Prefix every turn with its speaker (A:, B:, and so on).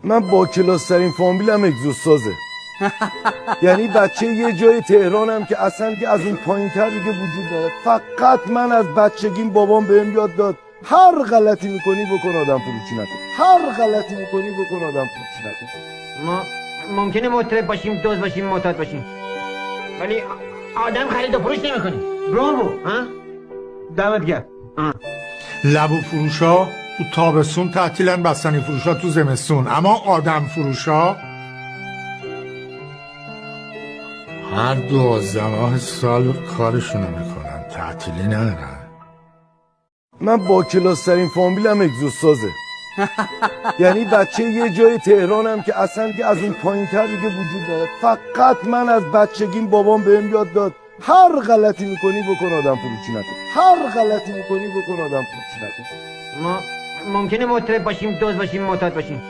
A: من با کلاس فامیلم اگزوستازه. یعنی بچه یه جای تهرانم که اصلا که از اون پایین تر دیگه وجود داره. فقط من از بچگیم بابام بهم یاد داد هر غلطی میکنی بکن آدم فروشی نکن. هر غلطی میکنی بکن آدم فروشی نکن.
B: ما ممکنه مطرب باشیم، دوز باشیم، معتاد باشیم، ولی آدم خرید و فروش نمیکنیم.
C: برافو، دمت گرم.
D: لبو فروشا تو تابستون تعطیلن، بستنی فروشا تو زمستون، اما آدم فروشا هر 12 ماه سال کارشونو میکنن، تعطیلی ندارن.
A: من با کلاس فامیلم اگزوستازه. یعنی بچه یه جای تهرانم که اصلا که از اون پایین تر دیگه وجود داره. فقط من از بچگیم بابام بهم یاد داد هر غلطی میکنی بکن آدم فروشی نکن. هر غلطی میکنی بکن آدم فروشی نکن.
B: ما ممکنه مطرب باشیم، دوز باشیم، معتاد باشیم،